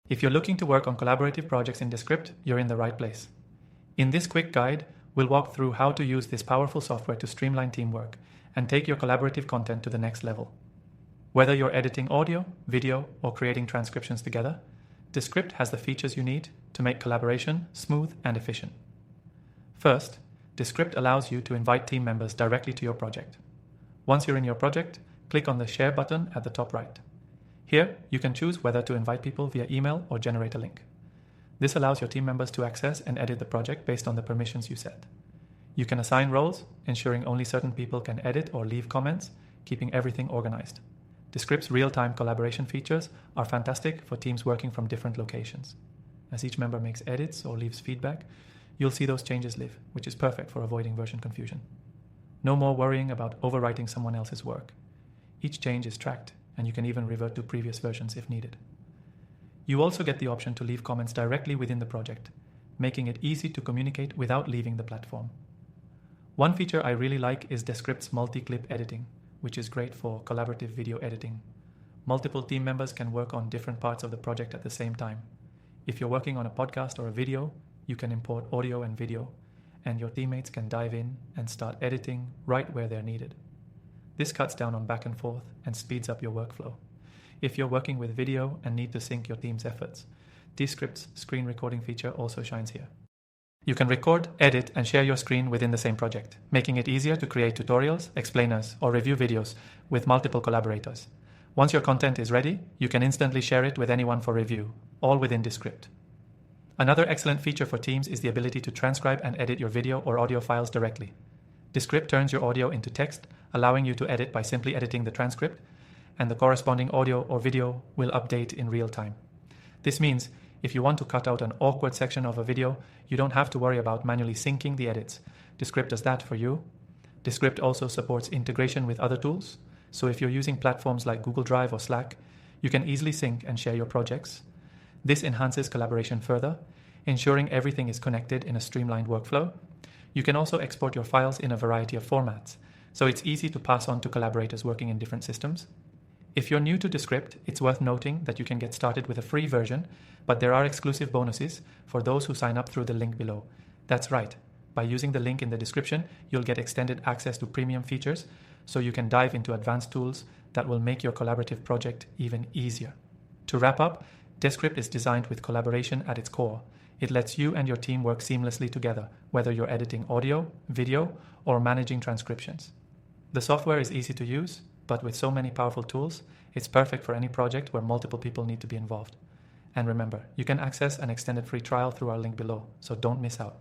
If you're looking to work on collaborative projects in Descript, you're in the right place. In this quick guide, we'll walk through how to use this powerful software to streamline teamwork and take your collaborative content to the next level. Whether you're editing audio, video, or creating transcriptions together, Descript has the features you need to make collaboration smooth and efficient. First, Descript allows you to invite team members directly to your project. Once you're in your project, click on the Share button at the top right. Here, you can choose whether to invite people via email or generate a link. This allows your team members to access and edit the project based on the permissions you set. You can assign roles, ensuring only certain people can edit or leave comments, keeping everything organized. Descript's real-time collaboration features are fantastic for teams working from different locations. As each member makes edits or leaves feedback, you'll see those changes live, which is perfect for avoiding version confusion. No more worrying about overwriting someone else's work. Each change is tracked, and you can even revert to previous versions if needed. You also get the option to leave comments directly within the project, making it easy to communicate without leaving the platform. One feature I really like is Descript's multi-clip editing, which is great for collaborative video editing. Multiple team members can work on different parts of the project at the same time. If you're working on a podcast or a video, you can import audio and video, and your teammates can dive in and start editing right where they're needed. This cuts down on back and forth and speeds up your workflow. If you're working with video and need to sync your team's efforts, Descript's screen recording feature also shines here. You can record, edit, and share your screen within the same project, making it easier to create tutorials, explainers, or review videos with multiple collaborators. Once your content is ready, you can instantly share it with anyone for review, all within Descript. Another excellent feature for teams is the ability to transcribe and edit your video or audio files directly. Descript turns your audio into text, allowing you to edit by simply editing the transcript, and the corresponding audio or video will update in real time. This means if you want to cut out an awkward section of a video, you don't have to worry about manually syncing the edits. Descript does that for you. Descript also supports integration with other tools, so if you're using platforms like Google Drive or Slack, you can easily sync and share your projects. This enhances collaboration further, ensuring everything is connected in a streamlined workflow. You can also export your files in a variety of formats, so it's easy to pass on to collaborators working in different systems. If you're new to Descript, it's worth noting that you can get started with a free version, but there are exclusive bonuses for those who sign up through the link below. That's right, by using the link in the description, you'll get extended access to premium features, so you can dive into advanced tools that will make your collaborative project even easier. To wrap up, Descript is designed with collaboration at its core. It lets you and your team work seamlessly together, whether you're editing audio, video, or managing transcriptions. The software is easy to use, but with so many powerful tools, it's perfect for any project where multiple people need to be involved. And remember, you can access an extended free trial through our link below, so don't miss out.